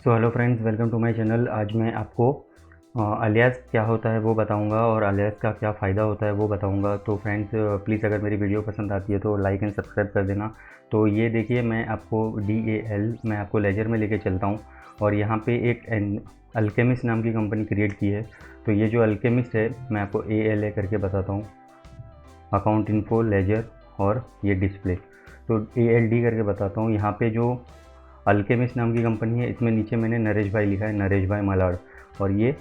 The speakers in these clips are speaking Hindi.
So hello friends, welcome to my channel. आज मैं आपको अलियास क्या होता है वो बताऊंगा और अलियास का क्या फ़ायदा होता है वो बताऊंगा। तो फ्रेंड्स प्लीज़ अगर मेरी वीडियो पसंद आती है तो लाइक एंड सब्सक्राइब कर देना। तो ये देखिए, मैं आपको मैं आपको लेजर में लेके चलता हूँ और यहाँ पे एक अल्केमिस्ट नाम की कंपनी क्रिएट की है। तो ये जो अल्केमिस्ट है, मैं आपको ALA करके बताता हूँ, अकाउंट इन्फो, लेजर और ये डिस्प्ले। तो ALD करके बताता हूँ। यहाँ पे जो अल्केमिस्ट नाम की कंपनी है, इसमें नीचे मैंने नरेश भाई लिखा है, नरेश भाई मलाड, और ये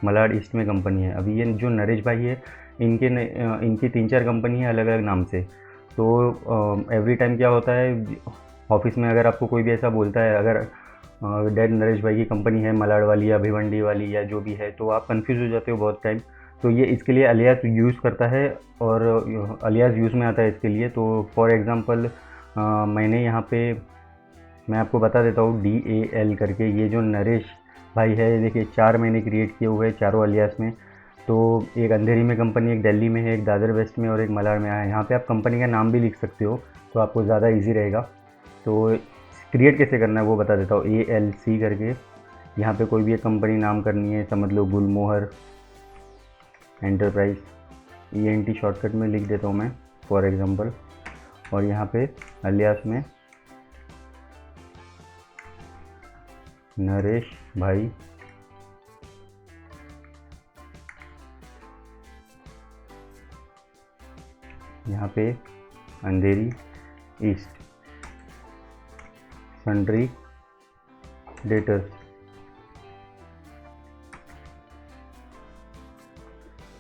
मलाड ईस्ट में कंपनी है। अभी ये जो नरेश भाई है, इनकी 3-4 कंपनी है अलग अलग नाम से। तो एवरी टाइम क्या होता है, ऑफिस में अगर आपको कोई भी ऐसा बोलता है, अगर डैड नरेश भाई की कंपनी है मलाड वाली या भिवंडी वाली या जो भी है, तो आप कंफ्यूज हो जाते हो बहुत टाइम। तो ये इसके लिए अलियास यूज़ करता है और अलियास यूज़ में आता है इसके लिए। तो फॉर एग्ज़ाम्पल मैंने यहाँ पे, मैं आपको बता देता हूँ, DAL करके ये जो नरेश भाई है, देखिए 4 मैंने क्रिएट किए हुए हैं, चारों अलियास में। तो एक अंधेरी में कंपनी, एक दिल्ली में है, एक दादर वेस्ट में और एक मलाड में है। यहाँ पे आप कंपनी का नाम भी लिख सकते हो तो आपको ज़्यादा इजी रहेगा। तो क्रिएट कैसे करना है वो बता देता हूँ। ALC करके यहाँ पे कोई भी एक कंपनी नाम करनी है, समझ लो गुलमोहर एंटरप्राइज, ENT शॉर्टकट में लिख देता हूँ मैं फॉर एग्ज़ाम्पल। और यहाँ पे अलियास में नरेश भाई यहाँ पे अंधेरी ईस्ट, सन्ड्री डेटर्स।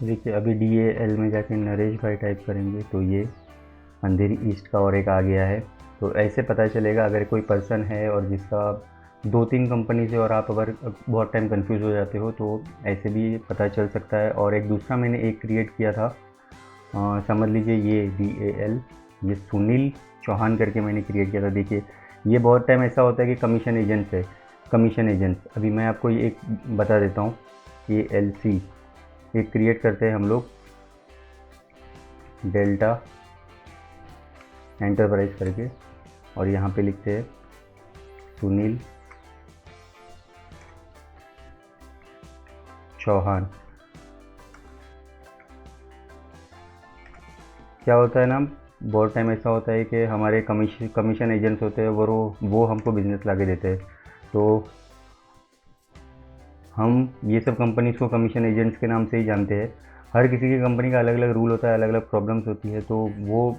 देखिए अभी DAL में जाके नरेश भाई टाइप करेंगे तो ये अंधेरी ईस्ट का और एक आ गया है। तो ऐसे पता चलेगा अगर कोई पर्सन है और जिसका 2-3 कंपनी से, और आप अगर बहुत टाइम कंफ्यूज हो जाते हो तो ऐसे भी पता चल सकता है। और एक दूसरा मैंने एक क्रिएट किया था, समझ लीजिए ये DAL, ये सुनील चौहान करके मैंने क्रिएट किया था। देखिए ये बहुत टाइम ऐसा होता है कि कमीशन एजेंट्स है, कमीशन एजेंट्स। अभी मैं आपको ये एक बता देता हूँ, ALC एक क्रिएट करते हैं हम लोग, डेल्टा एंटरप्राइज करके, और यहाँ पे लिखते हैं सुनील चौहान। क्या होता है ना, बहुत टाइम ऐसा होता है कि हमारे कमीशन एजेंट्स होते हैं, वो हमको बिज़नेस ला के देते हैं। तो हम ये सब कंपनीज़ को कमीशन एजेंट्स के नाम से ही जानते हैं। हर किसी की कंपनी का अलग अलग रूल होता है, अलग अलग प्रॉब्लम्स होती है। तो वो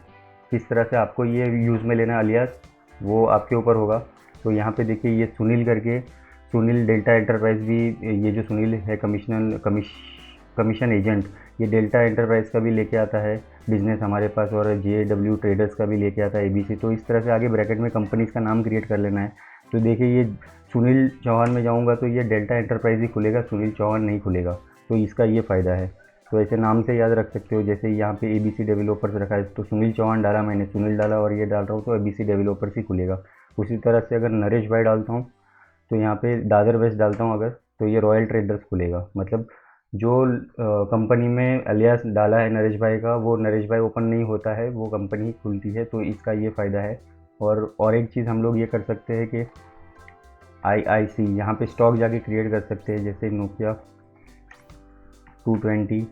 किस तरह से आपको ये यूज़ में लेना अलियास, वो आपके ऊपर होगा। तो यहाँ पे देखिए ये सुनील करके, सुनील डेल्टा एंटरप्राइज भी, ये जो सुनील है कमीशन एजेंट, ये डेल्टा एंटरप्राइज का भी लेके आता है बिज़नेस हमारे पास, और JW ट्रेडर्स का भी लेके आता है, ABC। तो इस तरह से आगे ब्रैकेट में कंपनीज़ का नाम क्रिएट कर लेना है। तो देखिए ये सुनील चौहान में जाऊंगा तो ये डेल्टा एंटरप्राइज ही खुलेगा, सुनील चौहान नहीं खुलेगा। तो इसका ये फ़ायदा है। तो ऐसे नाम से याद रख सकते हो। जैसे यहाँ पे ABC डेवलपर्स रखा है तो सुनील चौहान डाला मैंने, सुनील डाला और ये डाल रहा हूँ तो ABC डेवलपर्स ही खुलेगा। उसी तरह से अगर नरेश भाई डालता हूँ तो यहाँ पे दादर वेस्ट डालता हूँ अगर, तो ये रॉयल ट्रेडर्स खुलेगा। मतलब जो कंपनी में अलियास डाला है नरेश भाई का, वो नरेश भाई ओपन नहीं होता है, वो कंपनी खुलती है। तो इसका ये फ़ायदा है। और एक चीज़ हम लोग ये कर सकते हैं कि IIC यहाँ पे स्टॉक जाके क्रिएट कर सकते हैं। जैसे नोकिया 220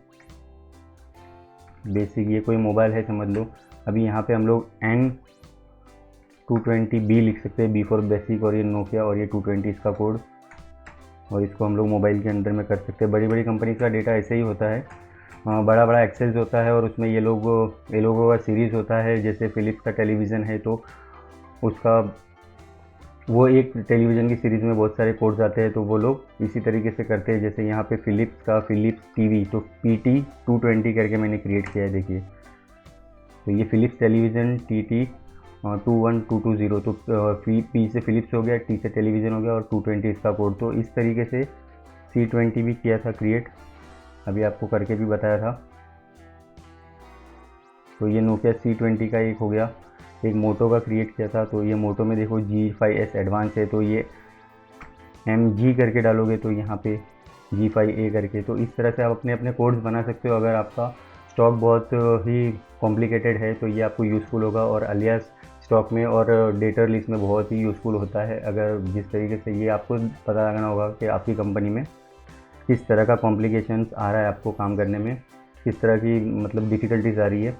बेसिक, ये कोई मोबाइल है समझ लो। अभी यहाँ पे हम लोग N220B लिख सकते हैं, B फॉर बेसिक, और ये नोकिया, और ये 220 इसका कोड, और इसको हम लोग मोबाइल के अंदर में कर सकते हैं। बड़ी बड़ी कंपनी का डेटा ऐसे ही होता है, बड़ा बड़ा एक्सेस होता है, और उसमें ये लोगों का सीरीज़ होता है। जैसे फ़िलिप्स का टेलीविज़न है तो उसका, वो एक टेलीविज़न की सीरीज़ में बहुत सारे कोड्स आते हैं, तो वो लोग इसी तरीके से करते हैं। जैसे यहाँ पे फ़िलिप्स का फ़िलिप्स TV, तो PT 220 करके मैंने क्रिएट किया है। देखिए तो ये फ़िलिप्स टेलीविज़न TT 21220, तो P से फ़िलिप्स हो गया, T से टेलीविज़न हो गया, और 220 इसका कोड। तो इस तरीके से C20 भी किया था क्रिएट, अभी आपको करके भी बताया था। तो ये नोकिया C20 का एक हो गया। एक मोटो का क्रिएट किया था, तो ये मोटो में देखो G5S एडवांस है, तो ये MG करके डालोगे तो यहाँ पे G5A करके। तो इस तरह से आप अपने अपने कोड्स बना सकते हो। अगर आपका स्टॉक बहुत ही कॉम्प्लिकेटेड है तो ये आपको यूज़फुल होगा। और अलियास स्टॉक में और डेटर लिस्ट में बहुत ही यूज़फुल होता है। अगर जिस तरीके से ये आपको पता लगाना होगा कि आपकी कंपनी में किस तरह का कॉम्प्लिकेशंस आ रहा है, आपको काम करने में किस तरह की मतलब डिफ़िकल्टीज आ रही है,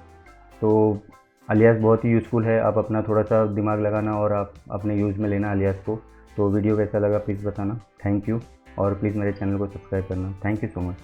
तो अलियास बहुत ही यूज़फुल है। आप अपना थोड़ा सा दिमाग लगाना और आप अपने यूज़ में लेना अलियास को। तो वीडियो कैसा लगा प्लीज़ बताना। थैंक यू, और प्लीज़ मेरे चैनल को सब्सक्राइब करना। Thank you so much.